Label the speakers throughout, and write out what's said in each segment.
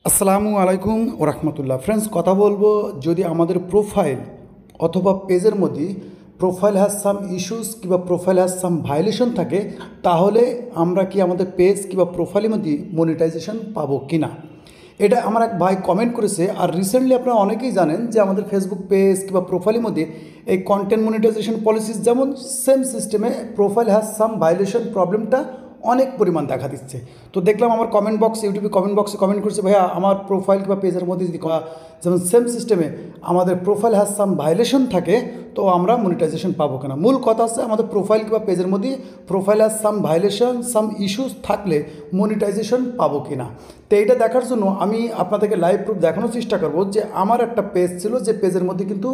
Speaker 1: আসসালামু আলাইকুম ওরহমতুল্লাহ। ফ্রেন্ডস, কথা বলবো যদি আমাদের প্রোফাইল অথবা পেজের মধ্যে প্রোফাইল হ্যাজ সাম ইস্যুস কিংবা প্রোফাইল হ্যাজ সাম ভায়োলেশন থাকে, তাহলে আমরা কি আমাদের পেজ কিংবা প্রোফাইলের মধ্যে মনিটাইজেশন পাবো কি না, এটা আমার এক ভাই কমেন্ট করেছে। আর রিসেন্টলি আপনারা অনেকেই জানেন যে আমাদের ফেসবুক পেজ কিংবা প্রোফাইলের মধ্যে এই কন্টেন্ট মনিটাইজেশন পলিসিস যেমন সেম সিস্টেমে প্রোফাইল হ্যাজ সাম ভায়োলেশন প্রবলেমটা অনেক পরিমাণ দেখা দিচ্ছে। তো দেখলাম আমার কমেন্ট বক্স, ইউটিউবে কমেন্ট বক্সে কমেন্ট করছে, ভাইয়া আমার প্রোফাইল কিংবা পেজের মধ্যে যদি যেমন সেম সিস্টেমে আমাদের প্রোফাইল হ্যাজ সাম ভায়োলেশন থাকে, তো আমরা মনিটাইজেশন পাবো কিনা। মূল কথা আছে আমাদের প্রোফাইল কিংবা পেজের মধ্যে profile has some violation some issues থাকলে মনিটাইজেশন পাবো কিনা। তো এইটা দেখার জন্য আমি আপনাদেরকে লাইভ প্রুফ দেখানোর চেষ্টা করবো যে আমার একটা পেজ ছিল, যে পেজের মধ্যে কিন্তু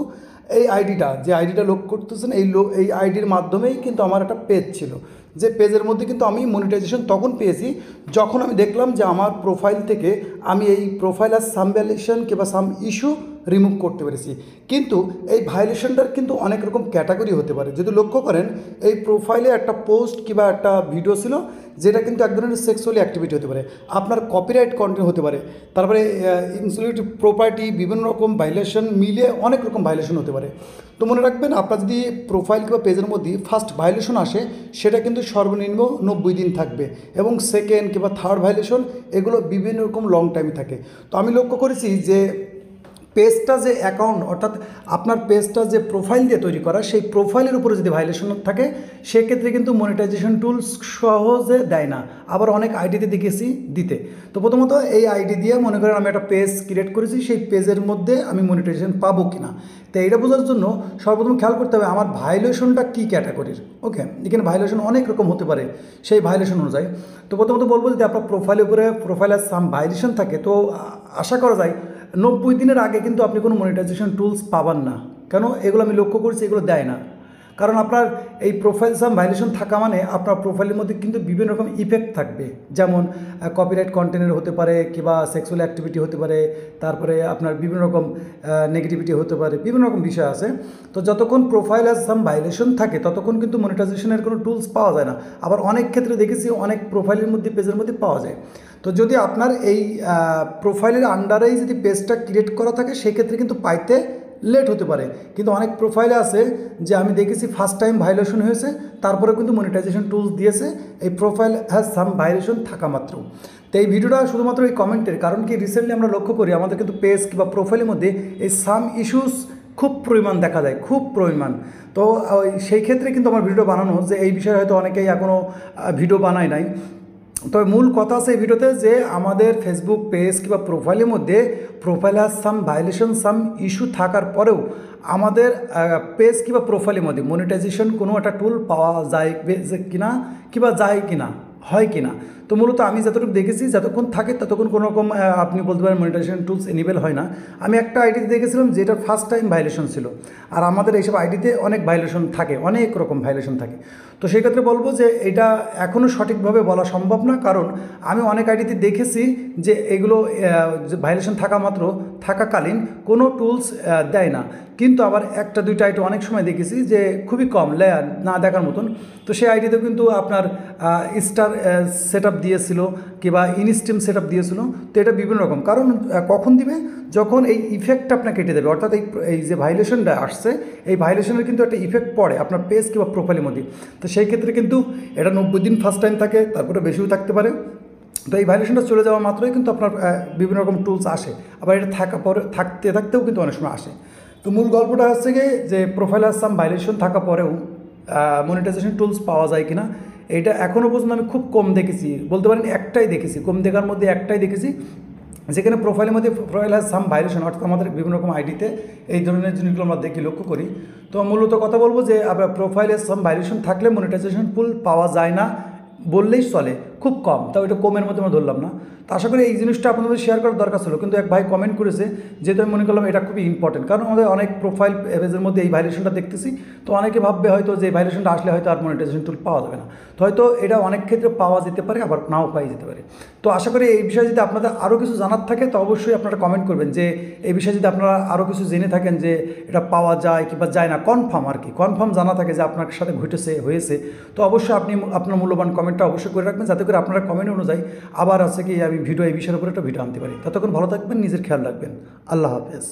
Speaker 1: এই আইডিটা লোক করতেছেন, এই আইডির মাধ্যমেই কিন্তু আমার একটা পেজ ছিল, যে পেজের মধ্যে কিন্তু আমি মনিটাইজেশন তখন পেয়েছি যখন আমি দেখলাম যে আমার প্রোফাইল থেকে আমি এই প্রোফাইল আর সাম ভায়োলেশন কিংবা সাম ইস্যু রিমুভ করতে পেরেছি। কিন্তু এই ভায়োলেশনটার কিন্তু অনেক রকম ক্যাটাগরি হতে পারে। যদি লক্ষ্য করেন, এই প্রোফাইলে একটা পোস্ট কিংবা একটা ভিডিও ছিল যেটা কিন্তু এক ধরনের সেক্সুয়ালি অ্যাক্টিভিটি হতে পারে, আপনার কপিরাইট কন্টেন্ট হতে পারে, তারপরে ইনটেলেকচুয়াল প্রপার্টি, বিভিন্ন রকম ভায়োলেশন মিলিয়ে অনেক রকম ভায়োলেশন হতে পারে। তো মনে রাখবেন, আপনার যদি প্রোফাইল কিংবা পেজের মধ্যে ফার্স্ট ভায়োলেশন আসে, সেটা কিন্তু সর্বনিম্ন 90 দিন থাকবে, এবং সেকেন্ড কিংবা থার্ড ভায়োলেশন এগুলো বিভিন্ন রকম লং টাইম থাকে। তো আমি লক্ষ্য করেছি যে পেজটা যে অ্যাকাউন্ট, অর্থাৎ আপনার পেজটা যে প্রোফাইল দিয়ে তৈরি করা, সেই প্রোফাইলের উপরে যদি ভায়োলেশন থাকে, সেক্ষেত্রে কিন্তু মনিটাইজেশন টুলস সহজে দেয় না। আবার অনেক আইডিতে দেখেছি দিতে। তো প্রথমত এই আইডি দিয়ে মনে করেন আমি একটা পেজ ক্রিয়েট করেছি, সেই পেজের মধ্যে আমি মনিটাইজেশন পাবো কিনা। তো এইটা বোঝার জন্য সর্বপ্রথম খেয়াল করতে হবে আমার ভায়োলেশনটা কী ক্যাটাগরির। ওকে, এখানে ভায়োলেশন অনেক রকম হতে পারে সেই ভায়োলেশন অনুযায়ী। তো প্রথমত বলবো, যদি আপনার প্রোফাইলের উপরে প্রোফাইলের সাম ভায়োলেশন থাকে, তো আশা করা যায় 90 দিনের আগে কিন্তু আপনি কোনো মনিটাইজেশন টুলস পাবেন না। কেন? এগুলো আমি লক্ষ্য করছি, এগুলো দেয় না। কারণ আপনার এই প্রোফাইল সাম ভায়োলেশন থাকা মানে আপনার প্রোফাইলের মধ্যে কিন্তু বিভিন্ন রকম ইফেক্ট থাকবে, যেমন কপিরাইট কন্টেন্টের হতে পারে, কিংবা সেক্সুয়াল অ্যাক্টিভিটি হতে পারে, তারপরে আপনার বিভিন্ন রকম নেগেটিভিটি হতে পারে, বিভিন্ন রকম বিষয় আছে। তো যতক্ষণ প্রোফাইল সাম ভায়োলেশন থাকে, ততক্ষণ কিন্তু মনিটাইজেশনের কোনো টুলস পাওয়া যায় না। আবার অনেক ক্ষেত্রে দেখেছি অনেক প্রোফাইলের মধ্যে, পেজের মধ্যে পাওয়া যায়। তো যদি আপনার এই প্রোফাইলের আন্ডারেই যদি পেজটা ক্রিয়েট করা থাকে, সেক্ষেত্রে কিন্তু পাইতে লেট হতে পারে। কিন্তু অনেক প্রোফাইলে আছে যে আমি দেখেছি ফার্স্ট টাইম ভায়োলেশন হয়েছে, তারপরে কিন্তু মনিটাইজেশন টুলস দিয়েছে এই প্রোফাইল হ্যাজ সাম ভায়োলেশন থাকা মাত্র। তো এই ভিডিওটা শুধুমাত্র এই কমেন্টের, কারণ কি রিসেন্টলি আমরা লক্ষ্য করি আমাদের কিন্তু পেজ কিংবা প্রোফাইলের মধ্যে এই সাম ইস্যুস খুব পরিমাণ দেখা যায়, খুব পরিমাণ। তো সেই ক্ষেত্রে কিন্তু আমার ভিডিও বানানো, যে এই বিষয়ে হয়তো অনেকেই এখনও ভিডিও বানায় নাই। তবে মূল কথা আছে এই ভিডিওতে, যে আমাদের ফেসবুক পেজ কিংবা প্রোফাইলের মধ্যে profile has some violation some issue থাকার পরেও আমাদের পেজ কিংবা প্রোফাইলের মধ্যে মনিটাইজেশন কোনো একটা টুল পাওয়া যায় কিনা, কিংবা যায় কিনা, হয় কিনা। তো মূলত আমি যতটুকু দেখেছি, যতক্ষণ থাকে ততক্ষণ কোনো রকম আপনি বলতে পারেন মনিটাইজেশন টুলস এনেবল হয় না। আমি একটা আইডিতে দেখেছিলাম যেটা ফার্স্ট টাইম ভায়োলেশন ছিল, আর আমাদের এইসব আইডিতে অনেক ভায়োলেশন থাকে, অনেক রকম ভায়োলেশন থাকে। তো সেই ক্ষেত্রে বলবো যে এটা এখনও সঠিকভাবে বলা সম্ভব না, কারণ আমি অনেক আইডিতে দেখেছি যে এগুলো ভায়োলেশন থাকাকালীন কোনো টুলস দেয় না। কিন্তু আবার একটা দুইটা আইডি অনেক সময় দেখেছি যে খুবই কম, লেয়ার না দেখার মতন। তো সেই আইডিতেও কিন্তু আপনার স্টার সেট আপ দিয়েছিল, কিংবা ইনস্টিম সেট আপ দিয়েছিল। তো এটা বিভিন্ন রকম কারণ, কখন দিবে, যখন এই ইফেক্টটা আপনাকে কেটে দেবে, অর্থাৎ এই যে ভায়োলেশনটা আসছে, এই ভায়োলেশনের কিন্তু একটা ইফেক্ট পড়ে আপনার পেজ কিংবা প্রোফাইলের মধ্যে। তো সেই ক্ষেত্রে কিন্তু এটা 90 দিন ফার্স্ট টাইম থাকে, তারপরে বেশিও থাকতে পারে। তো এই ভায়োলেশনটা চলে যাওয়া মাত্রই কিন্তু আপনার বিভিন্ন রকম টুলস আসে, আবার এটা থাকতেও কিন্তু অনেক সময় আসে। তো মূল গল্পটা হচ্ছে গিয়ে যে প্রোফাইল হ্যাজ সাম ভায়োলেশন থাকা পরেও মনিটাইজেশন টুলস পাওয়া যায় কিনা, এটা এখনও পর্যন্ত আমি খুব কম দেখেছি, বলতে পারেন একটাই দেখেছি, কম দেখার মধ্যে একটাই দেখেছি, যেখানে প্রোফাইলের মধ্যে প্রোফাইল হ্যাজ সাম ভায়োলেশন, অর্থাৎ আমাদের বিভিন্ন রকম আইডিতে এই ধরনের জিনিসগুলো আমরা দেখি, লক্ষ্য করি। তো মূলত কথা বলবো যে আপনার প্রোফাইলে সাম ভায়োলেশন থাকলে মনিটাইজেশন টুল পাওয়া যায় না বললেই চলে, খুব কম, তাও এটা কমের মধ্যে আমরা ধরলাম না। তো আশা করি এই জিনিসটা আপনাদের শেয়ার করার দরকার ছিল, কিন্তু এক ভাই কমেন্ট করেছে, যেহেতু আমি মনে করলাম এটা খুবই ইম্পর্টেন্ট, কারণ আমাদের অনেক প্রোফাইল পেজের মধ্যে এই ভায়োলেশনটা দেখতেছি। তো অনেকে ভাববে হয়তো যে ভায়োলেশনটা আসলে হয়তো আর মনিটাইজেশন টুল পাওয়া যাবে না। তো হয়তো এটা অনেক ক্ষেত্রে পাওয়া যেতে পারে, আবার নাও পাই যেতে পারে। তো আশা করি এই বিষয়ে যদি আপনাদের আরও কিছু জানার থাকে, তো অবশ্যই আপনারা কমেন্ট করবেন যে এই বিষয়ে যদি আপনারা আরও কিছু জেনে থাকেন যে এটা পাওয়া যায় কিংবা যায় না, কনফার্ম জানা থাকে যে আপনার সাথে হয়েছে, তো অবশ্যই আপনি আপনার মূল্যবান কমেন্টটা অবশ্যই করে রাখবেন, যাতে করে করে আপনারা কমেন্ট অনুযায়ী আবার আছে কি আমি ভিডিও এই বিষয়ের উপরে একটা ভিডিও আনতে পারি। ততক্ষণ ভালো থাকবেন, নিজের খেয়াল রাখবেন। আল্লাহ হাফেজ।